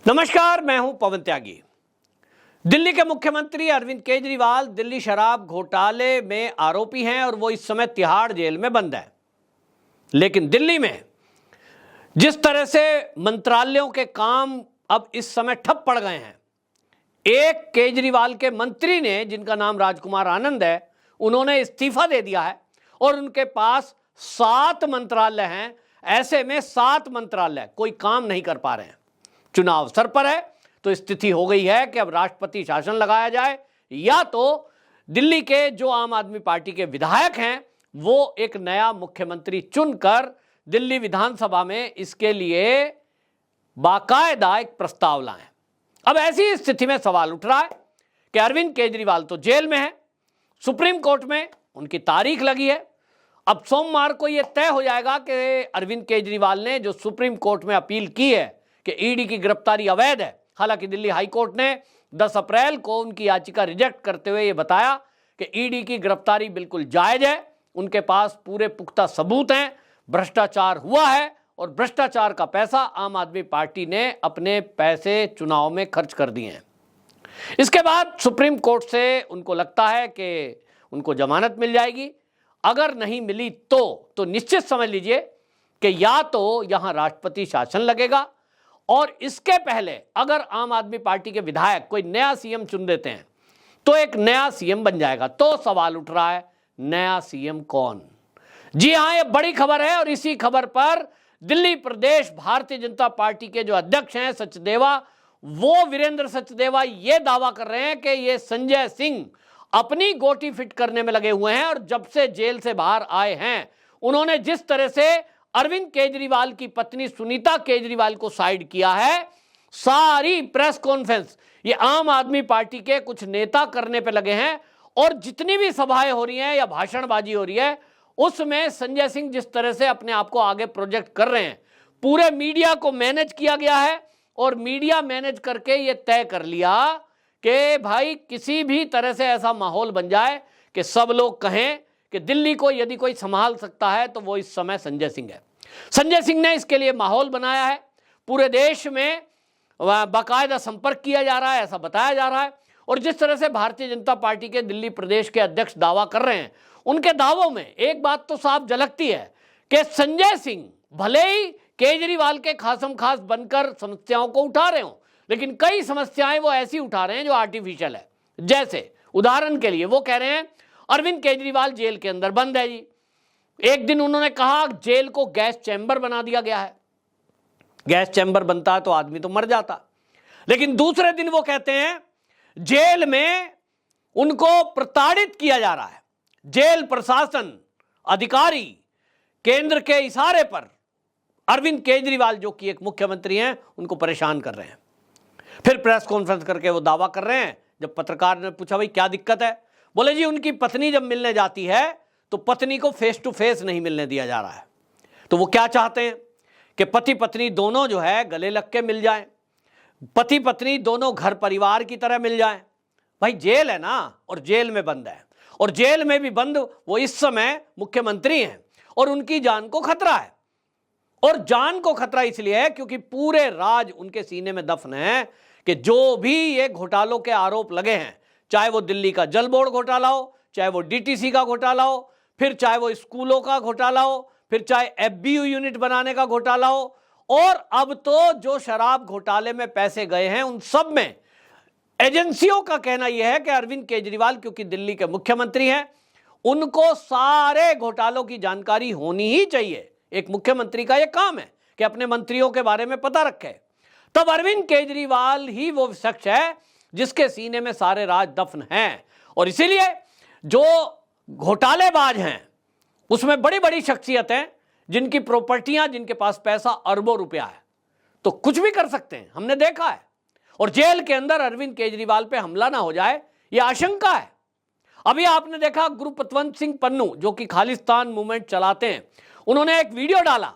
नमस्कार, मैं हूं पवन त्यागी। दिल्ली के मुख्यमंत्री अरविंद केजरीवाल दिल्ली शराब घोटाले में आरोपी हैं और वो इस समय तिहाड़ जेल में बंद है। लेकिन दिल्ली में जिस तरह से मंत्रालयों के काम अब इस समय ठप पड़ गए हैं, एक केजरीवाल के मंत्री ने, जिनका नाम राजकुमार आनंद है, उन्होंने इस्तीफा दे दिया है और उनके पास 7 मंत्रालय हैं। ऐसे में 7 मंत्रालय कोई काम नहीं कर पा रहे हैं। चुनाव सर पर है तो स्थिति हो गई है कि अब राष्ट्रपति शासन लगाया जाए या तो दिल्ली के जो आम आदमी पार्टी के विधायक हैं वो एक नया मुख्यमंत्री चुनकर दिल्ली विधानसभा में इसके लिए बाकायदा एक प्रस्ताव लाएं। अब ऐसी स्थिति में सवाल उठ रहा है कि अरविंद केजरीवाल तो जेल में है, सुप्रीम कोर्ट में उनकी तारीख लगी है। अब सोमवार को यह तय हो जाएगा कि अरविंद केजरीवाल ने जो सुप्रीम कोर्ट में अपील की है कि ईडी की गिरफ्तारी अवैध है। हालांकि दिल्ली हाई कोर्ट ने 10 अप्रैल को उनकी याचिका रिजेक्ट करते हुए यह बताया कि ईडी की गिरफ्तारी बिल्कुल जायज है, उनके पास पूरे पुख्ता सबूत हैं, भ्रष्टाचार हुआ है और भ्रष्टाचार का पैसा आम आदमी पार्टी ने अपने पैसे चुनाव में खर्च कर दिए हैं। इसके बाद सुप्रीम कोर्ट से उनको लगता है कि उनको जमानत मिल जाएगी। अगर नहीं मिली तो निश्चित समझ लीजिए कि या तो यहां राष्ट्रपति शासन लगेगा और इसके पहले अगर आम आदमी पार्टी के विधायक कोई नया सीएम चुन देते हैं तो एक नया सीएम बन जाएगा। तो सवाल उठ रहा है, नया सीएम कौन? जी हां, यह बड़ी खबर है और इसी खबर पर दिल्ली प्रदेश भारतीय जनता पार्टी के जो अध्यक्ष हैं सचदेवा, वो वीरेंद्र सचदेवा ये दावा कर रहे हैं कि ये संजय सिंह अपनी गोटी फिट करने में लगे हुए हैं और जब से जेल से बाहर आए हैं उन्होंने जिस तरह से अरविंद केजरीवाल की पत्नी सुनीता केजरीवाल को साइड किया है, सारी प्रेस कॉन्फ्रेंस ये आम आदमी पार्टी के कुछ नेता करने पे लगे हैं और जितनी भी सभाएं हो रही हैं या भाषणबाजी हो रही है उसमें संजय सिंह जिस तरह से अपने आप को आगे प्रोजेक्ट कर रहे हैं, पूरे मीडिया को मैनेज किया गया है और मीडिया मैनेज करके ये तय कर लिया कि भाई किसी भी तरह से ऐसा माहौल बन जाए कि सब लोग कहें कि दिल्ली को यदि कोई संभाल सकता है तो वो इस समय संजय सिंह है। संजय सिंह ने इसके लिए माहौल बनाया है, पूरे देश में बाकायदा संपर्क किया जा रहा है, ऐसा बताया जा रहा है। और जिस तरह से भारतीय जनता पार्टी के दिल्ली प्रदेश के अध्यक्ष दावा कर रहे हैं, उनके दावों में एक बात तो साफ झलकती है कि संजय सिंह भले ही केजरीवाल के खासम खास बनकर समस्याओं को उठा रहे हो, लेकिन कई समस्याएं वो ऐसी उठा रहे हैं जो आर्टिफिशियल है। जैसे उदाहरण के लिए वो कह रहे हैं अरविंद केजरीवाल जेल के अंदर बंद है जी। एक दिन उन्होंने कहा जेल को गैस चैम्बर बना दिया गया है, गैस चैम्बर बनता है तो आदमी तो मर जाता। लेकिन दूसरे दिन वो कहते हैं जेल में उनको प्रताड़ित किया जा रहा है, जेल प्रशासन अधिकारी केंद्र के इशारे पर अरविंद केजरीवाल जो कि एक मुख्यमंत्री हैं उनको परेशान कर रहे हैं। फिर प्रेस कॉन्फ्रेंस करके वो दावा कर रहे हैं, जब पत्रकार ने पूछा भाई क्या दिक्कत है, बोले जी उनकी पत्नी जब मिलने जाती है तो पत्नी को फेस टू फेस नहीं मिलने दिया जा रहा है। तो वो क्या चाहते हैं कि पति पत्नी दोनों जो है गले लग के मिल जाएं, पति पत्नी दोनों घर परिवार की तरह मिल जाएं। भाई जेल है ना, और जेल में बंद है, और जेल में भी बंद वो इस समय मुख्यमंत्री हैं और उनकी जान को खतरा है। और जान को खतरा इसलिए है क्योंकि पूरे राज उनके सीने में दफन है कि जो भी ये घोटालों के आरोप लगे हैं, चाहे वो दिल्ली का जल बोर्ड घोटाला हो, चाहे वो डीटीसी का घोटाला हो, फिर चाहे वो स्कूलों का घोटाला हो, फिर चाहे एफबीयू यूनिट बनाने का घोटाला हो, और अब तो जो शराब घोटाले में पैसे गए हैं उन सब में एजेंसियों का कहना यह है कि अरविंद केजरीवाल क्योंकि दिल्ली के मुख्यमंत्री हैं, उनको सारे घोटालों की जानकारी होनी ही चाहिए। एक मुख्यमंत्री का यह काम है कि अपने मंत्रियों के बारे में पता रखे। तब अरविंद केजरीवाल ही वो शख्स है जिसके सीने में सारे राज दफन हैं। और इसीलिए जो घोटालेबाज हैं उसमें बड़ी बड़ी शख्सियतें जिनकी प्रॉपर्टियां, जिनके पास पैसा अरबों रुपया है, तो कुछ भी कर सकते हैं, हमने देखा है। और जेल के अंदर अरविंद केजरीवाल पे हमला ना हो जाए यह आशंका है। अभी आपने देखा गुरपतवंत सिंह पन्नू जो कि खालिस्तान मूवमेंट चलाते हैं, उन्होंने एक वीडियो डाला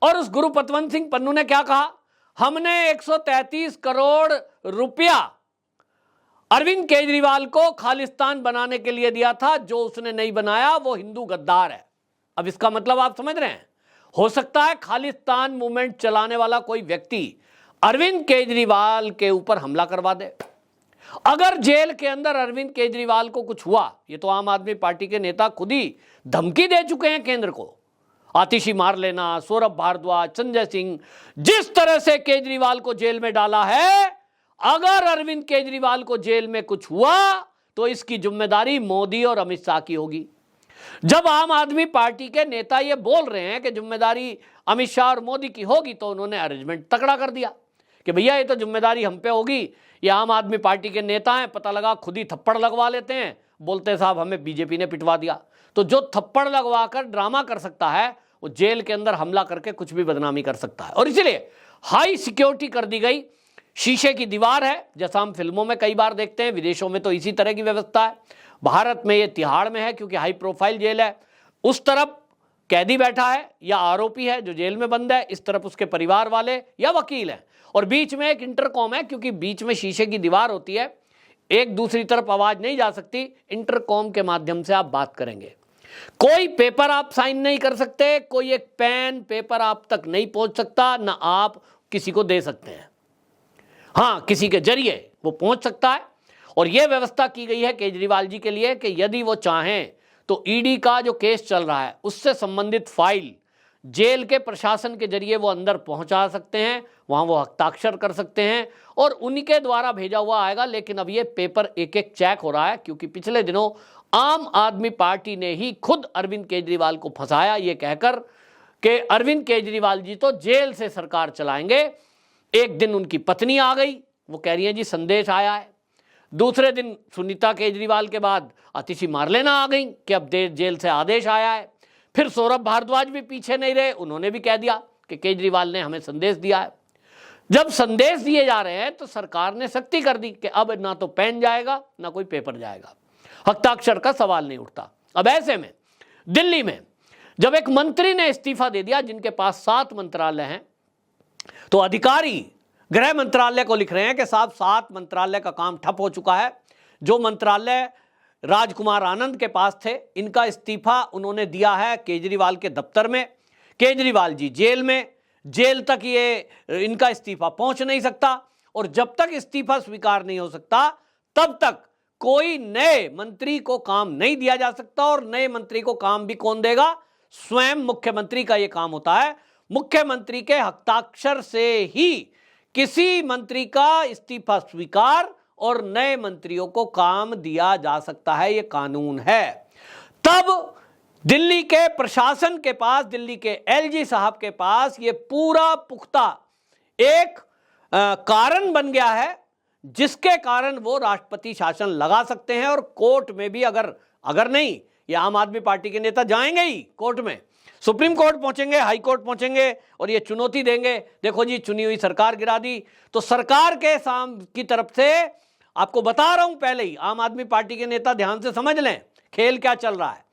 और उस गुरपतवंत सिंह पन्नू ने क्या कहा, हमने 133 करोड़ रुपया अरविंद केजरीवाल को खालिस्तान बनाने के लिए दिया था, जो उसने नहीं बनाया वो हिंदू गद्दार है। अब इसका मतलब आप समझ रहे हैं, हो सकता है खालिस्तान मूवमेंट चलाने वाला कोई व्यक्ति अरविंद केजरीवाल के ऊपर हमला करवा दे। अगर जेल के अंदर अरविंद केजरीवाल को कुछ हुआ, ये तो आम आदमी पार्टी के नेता खुद ही धमकी दे चुके हैं केंद्र को, आतिशी मार लेना, सौरभ भारद्वाज, संजय सिंह, जिस तरह से केजरीवाल को जेल में डाला है, अगर अरविंद केजरीवाल को जेल में कुछ हुआ तो इसकी जिम्मेदारी मोदी और अमित शाह की होगी। जब आम आदमी पार्टी के नेता ये बोल रहे हैं कि जिम्मेदारी अमित शाह और मोदी की होगी, तो उन्होंने अरेंजमेंट तकड़ा कर दिया कि भैया ये तो जिम्मेदारी हम पे होगी। ये आम आदमी पार्टी के नेता हैं, पता लगा खुद ही थप्पड़ लगवा लेते हैं, बोलते हैं साहब हमें बीजेपी ने पिटवा दिया। तो जो थप्पड़ लगवाकर ड्रामा कर सकता है, वो जेल के अंदर हमला करके कुछ भी बदनामी कर सकता है। और इसलिए हाई सिक्योरिटी कर दी गई, शीशे की दीवार है, जैसा हम फिल्मों में कई बार देखते हैं। विदेशों में तो इसी तरह की व्यवस्था है, भारत में ये तिहाड़ में है क्योंकि हाई प्रोफाइल जेल है। उस तरफ कैदी बैठा है या आरोपी है जो जेल में बंद है, इस तरफ उसके परिवार वाले या वकील हैं, और बीच में एक इंटरकॉम है, क्योंकि बीच में शीशे की दीवार होती है, एक दूसरी तरफ आवाज नहीं जा सकती, इंटरकॉम के माध्यम से आप बात करेंगे। कोई पेपर आप साइन नहीं कर सकते, कोई एक पेन पेपर आप तक नहीं पहुंच सकता, ना आप किसी को दे सकते हैं। हाँ, किसी के जरिए वो पहुंच सकता है। और यह व्यवस्था की गई है केजरीवाल जी के लिए कि यदि वो चाहें तो ईडी का जो केस चल रहा है उससे संबंधित फाइल जेल के प्रशासन के जरिए वो अंदर पहुंचा सकते हैं, वहां वो हस्ताक्षर कर सकते हैं और उन्हीं के द्वारा भेजा हुआ आएगा। लेकिन अब ये पेपर एक एक चेक हो रहा है, क्योंकि पिछले दिनों आम आदमी पार्टी ने ही खुद अरविंद केजरीवाल को फंसाया, ये कहकर कि अरविंद केजरीवाल जी तो जेल से सरकार चलाएंगे। एक दिन उनकी पत्नी आ गई, वो कह रही है जी संदेश आया है। दूसरे दिन सुनीता केजरीवाल के बाद आतिशी मारलेना आ गई कि अब जेल से आदेश आया है। फिर सौरभ भारद्वाज भी पीछे नहीं रहे, उन्होंने भी कह दिया कि केजरीवाल ने हमें संदेश दिया है। जब संदेश दिए जा रहे हैं तो सरकार ने सख्ती कर दी कि अब ना तो पेन जाएगा ना कोई पेपर जाएगा, हस्ताक्षर का सवाल नहीं उठता। अब ऐसे में दिल्ली में जब एक मंत्री ने इस्तीफा दे दिया, जिनके पास 7 मंत्रालय हैं, तो अधिकारी गृह मंत्रालय को लिख रहे हैं कि साहब 7 मंत्रालय का काम ठप हो चुका है। जो मंत्रालय राजकुमार आनंद के पास थे, इनका इस्तीफा उन्होंने दिया है केजरीवाल के दफ्तर में, केजरीवाल जी जेल में, जेल तक ये इनका इस्तीफा पहुंच नहीं सकता, और जब तक इस्तीफा स्वीकार नहीं हो सकता तब तक कोई नए मंत्री को काम नहीं दिया जा सकता। और नए मंत्री को काम भी कौन देगा? स्वयं मुख्यमंत्री का यह काम होता है। मुख्यमंत्री के हस्ताक्षर से ही किसी मंत्री का इस्तीफा स्वीकार और नए मंत्रियों को काम दिया जा सकता है, यह कानून है। तब दिल्ली के प्रशासन के पास, दिल्ली के एलजी साहब के पास ये पूरा पुख्ता एक कारण बन गया है, जिसके कारण वो राष्ट्रपति शासन लगा सकते हैं। और कोर्ट में भी अगर नहीं, ये आम आदमी पार्टी के नेता जाएंगे ही कोर्ट में, सुप्रीम कोर्ट पहुंचेंगे, हाई कोर्ट पहुंचेंगे और ये चुनौती देंगे, देखो जी चुनी हुई सरकार गिरा दी। तो सरकार के की तरफ से आपको बता रहा हूं पहले ही, आम आदमी पार्टी के नेता ध्यान से समझ लें खेल क्या चल रहा है।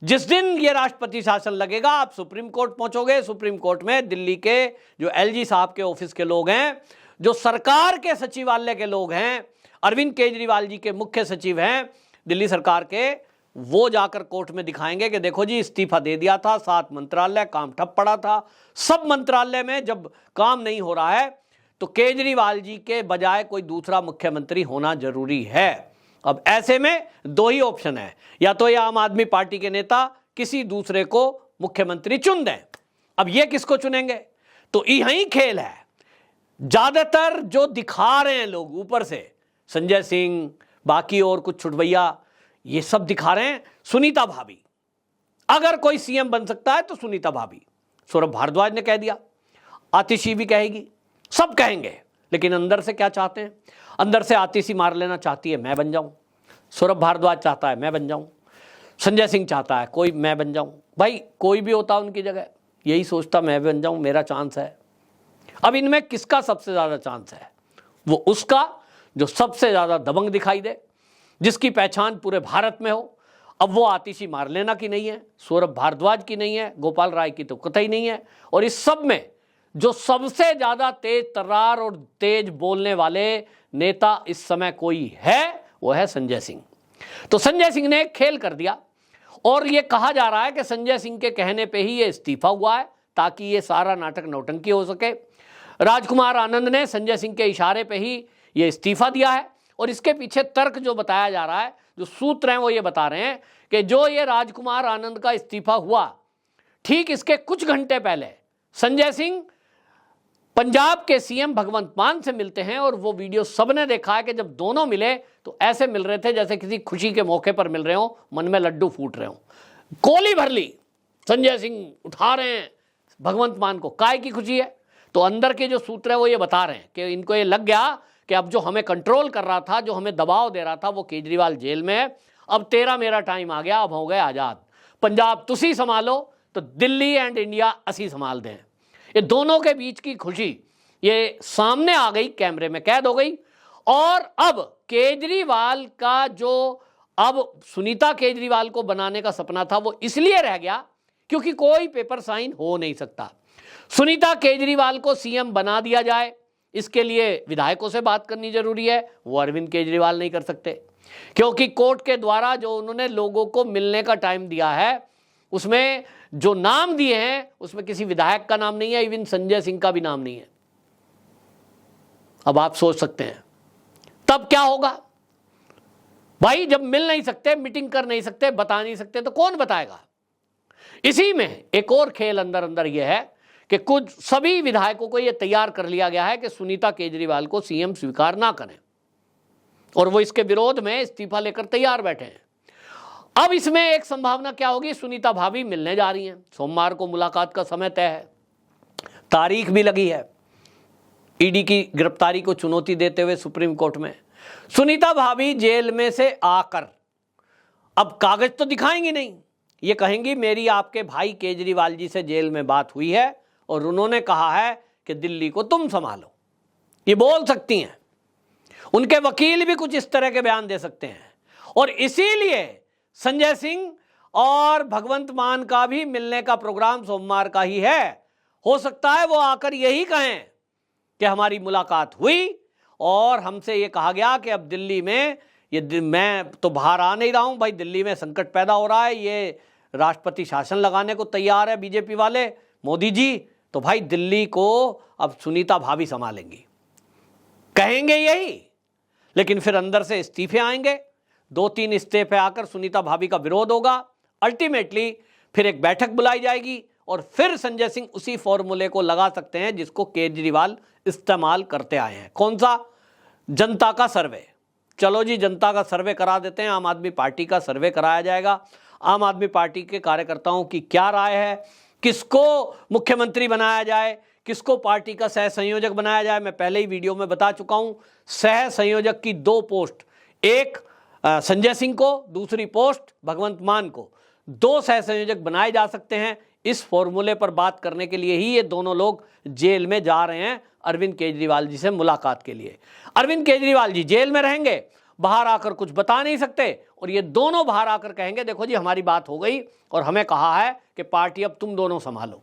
जिस दिन ये राष्ट्रपति शासन लगेगा, आप सुप्रीम कोर्ट पहुंचोगे, सुप्रीम कोर्ट में दिल्ली के जो एलजी साहब के ऑफिस के लोग हैं, जो सरकार के सचिवालय के लोग हैं, अरविंद केजरीवाल जी के मुख्य सचिव हैं दिल्ली सरकार के, वो जाकर कोर्ट में दिखाएंगे कि देखो जी इस्तीफा दे दिया था, 7 मंत्रालय, काम ठप पड़ा था। सब मंत्रालय में जब काम नहीं हो रहा है तो केजरीवाल जी के बजाय कोई दूसरा मुख्यमंत्री होना जरूरी है। अब ऐसे में 2 ही ऑप्शन है, या तो ये आम आदमी पार्टी के नेता किसी दूसरे को मुख्यमंत्री चुन दें। अब ये किसको चुनेंगे? तो यही खेल है। ज्यादातर जो दिखा रहे हैं लोग ऊपर से, संजय सिंह, बाकी और कुछ छुटभैया, ये सब दिखा रहे हैं सुनीता भाभी। अगर कोई सीएम बन सकता है तो सुनीता भाभी। सौरभ भारद्वाज ने कह दिया, आतिशी भी कहेगी, सब कहेंगे। लेकिन अंदर से क्या चाहते हैं? अंदर से आतिशी मार लेना चाहती है मैं बन जाऊं, सौरभ भारद्वाज चाहता है मैं बन जाऊं, संजय सिंह चाहता है कोई मैं बन जाऊं। भाई कोई भी होता उनकी जगह यही सोचता मैं बन जाऊं, मेरा चांस है। अब इनमें किसका सबसे ज्यादा चांस है? वो उसका जो सबसे ज्यादा दबंग दिखाई दे, जिसकी पहचान पूरे भारत में हो। अब वो आतिशी मार लेना की नहीं है, सौरभ भारद्वाज की नहीं है, गोपाल राय की तो कतई नहीं है। और इस सब में जो सबसे ज्यादा तेज तर्रार और तेज बोलने वाले नेता इस समय कोई है, वो है संजय सिंह। तो संजय सिंह ने एक खेल कर दिया, और ये कहा जा रहा है कि संजय सिंह के कहने पे ही ये इस्तीफा हुआ है, ताकि ये सारा नाटक नौटंकी हो सके। राजकुमार आनंद ने संजय सिंह के इशारे पे ही ये इस्तीफा दिया है। और इसके पीछे तर्क जो बताया जा रहा है, जो सूत्र हैं वो ये बता रहे हैं कि जो ये राजकुमार आनंद का इस्तीफा हुआ, ठीक इसके कुछ घंटे पहले संजय सिंह पंजाब के सीएम भगवंत मान से मिलते हैं। और वो वीडियो सबने देखा है कि जब दोनों मिले तो ऐसे मिल रहे थे जैसे किसी खुशी के मौके पर मिल रहे हो, मन में लड्डू फूट रहे हो। गोली भर ली, संजय सिंह उठा रहे हैं भगवंत मान को, काय की खुशी है। तो अंदर के जो सूत्र है वो ये बता रहे हैं कि इनको ये लग गया कि अब जो हमें कंट्रोल कर रहा था, जो हमें दबाव दे रहा था, वो केजरीवाल जेल में है। अब तेरा मेरा टाइम आ गया, अब हो गए आजाद। पंजाब तुसी संभालो तो दिल्ली एंड इंडिया असी संभाल दें। ये दोनों के बीच की खुशी ये सामने आ गई, कैमरे में कैद हो गई। और अब केजरीवाल का जो अब सुनीता केजरीवाल को बनाने का सपना था वो इसलिए रह गया क्योंकि कोई पेपर साइन हो नहीं सकता। सुनीता केजरीवाल को सीएम बना दिया जाए, इसके लिए विधायकों से बात करनी जरूरी है, वो अरविंद केजरीवाल नहीं कर सकते क्योंकि कोर्ट के द्वारा जो उन्होंने लोगों को मिलने का टाइम दिया है उसमें जो नाम दिए हैं उसमें किसी विधायक का नाम नहीं है, इवन संजय सिंह का भी नाम नहीं है। अब आप सोच सकते हैं तब क्या होगा भाई, जब मिल नहीं सकते, मीटिंग कर नहीं सकते, बता नहीं सकते तो कौन बताएगा। इसी में एक और खेल अंदर अंदर यह है कि कुछ सभी विधायकों को यह तैयार कर लिया गया है कि सुनीता केजरीवाल को सीएम स्वीकार ना करें और वो इसके विरोध में इस्तीफा लेकर तैयार बैठे हैं। अब इसमें एक संभावना क्या होगी, सुनीता भाभी मिलने जा रही हैं, सोमवार को मुलाकात का समय तय है, तारीख भी लगी है ईडी की गिरफ्तारी को चुनौती देते हुए सुप्रीम कोर्ट में। सुनीता भाभी जेल में से आकर अब कागज तो दिखाएंगी नहीं, ये कहेंगी मेरी आपके भाई केजरीवाल जी से जेल में बात हुई है और उन्होंने कहा है कि दिल्ली को तुम संभालो, ये बोल सकती हैं। उनके वकील भी कुछ इस तरह के बयान दे सकते हैं और इसीलिए संजय सिंह और भगवंत मान का भी मिलने का प्रोग्राम सोमवार का ही है। हो सकता है वो आकर यही कहें कि हमारी मुलाकात हुई और हमसे ये कहा गया कि अब दिल्ली में ये मैं तो बाहर आ नहीं रहा हूं भाई, दिल्ली में संकट पैदा हो रहा है, ये राष्ट्रपति शासन लगाने को तैयार है बीजेपी वाले, मोदी जी, तो भाई दिल्ली को अब सुनीता भाभी संभालेंगी, कहेंगे यही। लेकिन फिर अंदर से इस्तीफे आएंगे, 2-3 इस्तीफे आकर सुनीता भाभी का विरोध होगा, अल्टीमेटली फिर एक बैठक बुलाई जाएगी और फिर संजय सिंह उसी फॉर्मूले को लगा सकते हैं जिसको केजरीवाल इस्तेमाल करते आए हैं। कौन सा? जनता का सर्वे। चलो जी जनता का सर्वे करा देते हैं, आम आदमी पार्टी का सर्वे कराया जाएगा, आम आदमी पार्टी के कार्यकर्ताओं की क्या राय है, किसको मुख्यमंत्री बनाया जाए, किसको पार्टी का सह संयोजक बनाया जाए। मैं पहले ही वीडियो में बता चुका हूं, सह संयोजक की 2 पोस्ट, एक संजय सिंह को, दूसरी पोस्ट भगवंत मान को, 2 सह संयोजक बनाए जा सकते हैं। इस फॉर्मूले पर बात करने के लिए ही ये दोनों लोग जेल में जा रहे हैं अरविंद केजरीवाल जी से मुलाकात के लिए। अरविंद केजरीवाल जी जेल में रहेंगे, बाहर आकर कुछ बता नहीं सकते और ये दोनों बाहर आकर कहेंगे देखो जी हमारी बात हो गई और हमें कहा है कि पार्टी अब तुम दोनों संभालो,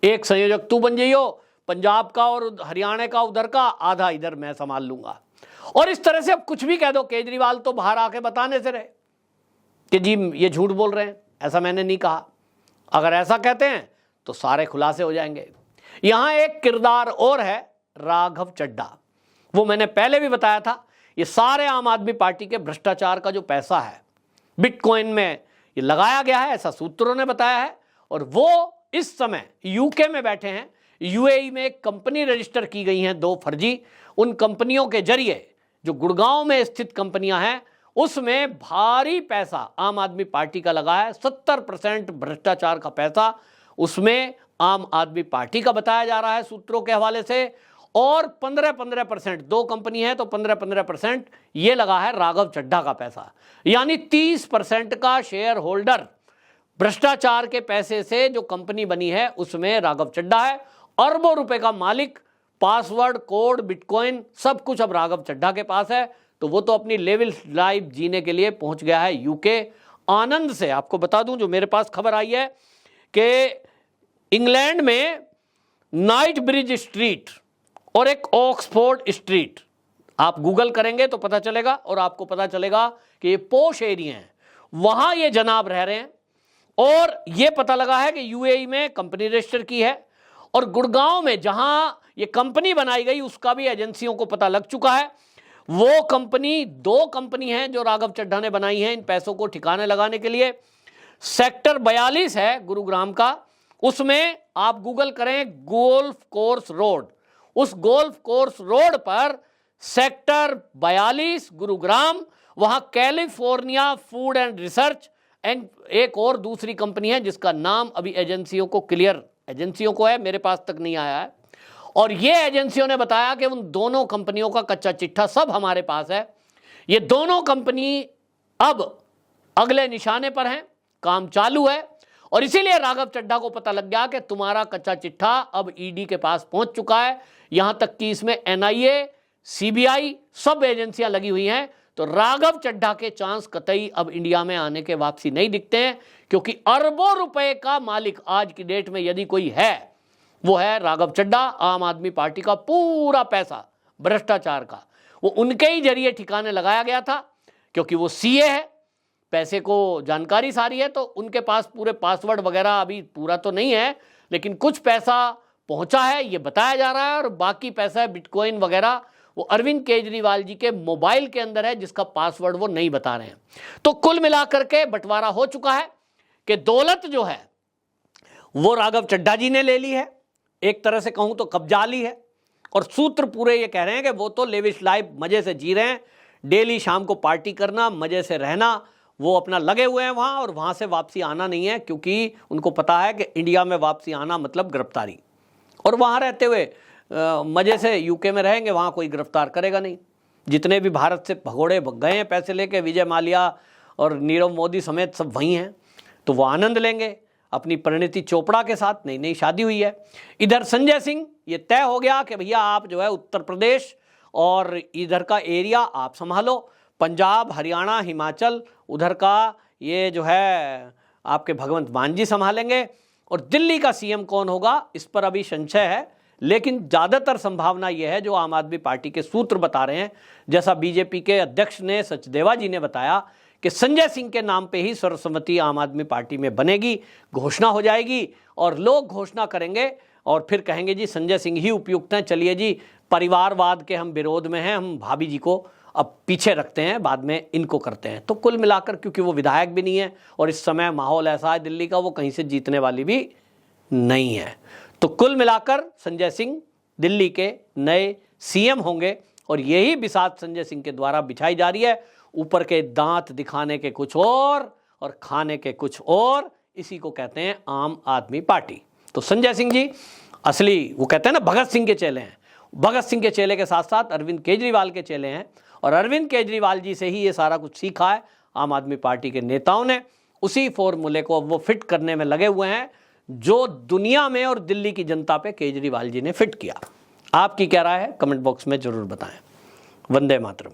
एक संयोजक तू बन जाइयो, पंजाब का और हरियाणा का उधर का, आधा इधर मैं संभाल लूंगा। और इस तरह से अब कुछ भी कह दो, केजरीवाल तो बाहर आके बताने से रहे कि जी ये झूठ बोल रहे हैं, ऐसा मैंने नहीं कहा। अगर ऐसा कहते हैं तो सारे खुलासे हो जाएंगे। यहां एक किरदार और है, राघव चड्ढा, वो मैंने पहले भी बताया था, ये सारे आम आदमी पार्टी के भ्रष्टाचार का जो पैसा है बिटकॉइन में ये लगाया गया है, ऐसा सूत्रों ने बताया है। और वो इस समय यूके में बैठे हैं, यूएई में एक कंपनी रजिस्टर की गई हैं 2 फर्जी, उन कंपनियों के जरिए जो गुड़गांव में स्थित कंपनियां हैं उसमें भारी पैसा आम आदमी पार्टी का लगा है, 70% भ्रष्टाचार का पैसा उसमें आम आदमी पार्टी का बताया जा रहा है सूत्रों के हवाले से। और 15% 2 कंपनी है तो 15% ये लगा है राघव चड्ढा का पैसा, यानी 30% का शेयर होल्डर भ्रष्टाचार के पैसे से जो कंपनी बनी है उसमें राघव चड्ढा है। अरबों रुपए का मालिक, पासवर्ड, कोड, बिटकॉइन सब कुछ अब राघव चड्ढा के पास है। तो वो तो अपनी लेवल लाइफ जीने के लिए पहुंच गया है यूके। आनंद से आपको बता दूं, जो मेरे पास खबर आई है कि इंग्लैंड में नाइट ब्रिज स्ट्रीट और एक ऑक्सफोर्ड स्ट्रीट, आप गूगल करेंगे तो पता चलेगा और आपको पता चलेगा कि ये पोश एरिया हैं, वहां ये जनाब रह रहे हैं। और ये पता लगा है कि यूएई में कंपनी रजिस्टर की है और गुड़गांव में जहां ये कंपनी बनाई गई उसका भी एजेंसियों को पता लग चुका है। वो कंपनी, 2 कंपनी हैं जो राघव चड्ढा ने बनाई हैं इन पैसों को ठिकाने लगाने के लिए। सेक्टर 42 है गुरुग्राम का, उसमें आप गूगल करें गोल्फ कोर्स रोड, उस गोल्फ कोर्स रोड पर सेक्टर 42 गुरुग्राम, वहां California food and research and एक और दूसरी कंपनी है जिसका नाम अभी एजेंसियों को क्लियर, एजेंसियों को है, मेरे पास तक नहीं आया है। और ये एजेंसियों ने बताया कि उन दोनों कंपनियों का कच्चा चिट्ठा सब हमारे पास है। ये दोनों कंपनी अब अगले निशाने पर हैं, काम चालू है, और इसीलिए राघव चड्ढा को पता लग गया कि तुम्हारा कच्चा चिट्ठा अब ईडी के पास पहुंच चुका है। यहां तक कि इसमें एनआईए, सीबीआई सब एजेंसियां लगी हुई हैं। तो राघव चड्ढा के चांस कतई अब इंडिया में आने के वापसी नहीं दिखते हैं, क्योंकि अरबों रुपए का मालिक आज की डेट में यदि कोई है वो है राघव चड्ढा। आम आदमी पार्टी का पूरा पैसा भ्रष्टाचार का वो उनके ही जरिए ठिकाने लगाया गया था, क्योंकि वो सीए है, पैसे को जानकारी सारी है, तो उनके पास पूरे पासवर्ड वगैरह अभी पूरा तो नहीं है, लेकिन कुछ पैसा पहुंचा है ये बताया जा रहा है, और बाकी पैसा बिटकॉइन वगैरह वो अरविंद केजरीवाल जी के मोबाइल के अंदर है, जिसका पासवर्ड वो नहीं बता रहे हैं। तो कुल मिलाकर के बंटवारा हो चुका है कि दौलत जो है वो राघव चड्ढा जी ने ले ली है, एक तरह से कहूं तो कब्जा ली है। और सूत्र पूरे ये कह रहे हैं कि वो तो लेविश लाइफ मजे से जी रहे हैं, डेली शाम को पार्टी करना, मजे से रहना, वो अपना लगे हुए हैं वहां, और वहां से वापसी आना नहीं है, क्योंकि उनको पता है कि इंडिया में वापसी आना मतलब गिरफ्तारी, और वहां रहते हुए मजे से यूके में रहेंगे, वहां कोई गिरफ्तार करेगा नहीं। जितने भी भारत से भगोड़े गए हैं पैसे लेके, विजय माल्या और नीरव मोदी समेत सब वहीं हैं, तो वो आनंद लेंगे। अपनी परिणीति चोपड़ा के साथ नई नई शादी हुई है। इधर संजय सिंह, ये तय हो गया कि भैया आप जो है उत्तर प्रदेश और इधर का एरिया आप संभालो, पंजाब, हरियाणा, हिमाचल उधर का ये जो है आपके भगवंत मान जी संभालेंगे, और दिल्ली का सीएम कौन होगा इस पर अभी संशय है, लेकिन ज़्यादातर संभावना यह है जो आम आदमी पार्टी के सूत्र बता रहे हैं, जैसा बीजेपी के अध्यक्ष ने सचदेवा जी ने बताया कि संजय सिंह के नाम पे ही सर्वसम्मति आम आदमी पार्टी में बनेगी, घोषणा हो जाएगी, और लोग घोषणा करेंगे और फिर कहेंगे जी संजय सिंह ही उपयुक्त हैं, चलिए जी परिवारवाद के हम विरोध में हैं, हम भाभी जी को अब पीछे रखते हैं, बाद में इनको करते हैं। तो कुल मिलाकर क्योंकि वो विधायक भी नहीं है और इस समय माहौल ऐसा है दिल्ली का, वो कहीं से जीतने वाली भी नहीं है, तो कुल मिलाकर संजय सिंह दिल्ली के नए सीएम होंगे, और यही बिसात संजय सिंह के द्वारा बिछाई जा रही है। ऊपर के दांत दिखाने के कुछ और खाने के कुछ और, इसी को कहते हैं आम आदमी पार्टी। तो संजय सिंह जी असली, वो कहते हैं ना भगत सिंह के चेले हैं, भगत सिंह के चेले के साथ साथ अरविंद केजरीवाल के चेले हैं, और अरविंद केजरीवाल जी से ही ये सारा कुछ सीखा है आम आदमी पार्टी के नेताओं ने। उसी फॉर्मूले को वो फिट करने में लगे हुए हैं जो दुनिया में और दिल्ली की जनता पे केजरीवाल जी ने फिट किया। आपकी क्या राय है कमेंट बॉक्स में जरूर बताएं। वंदे मातरम।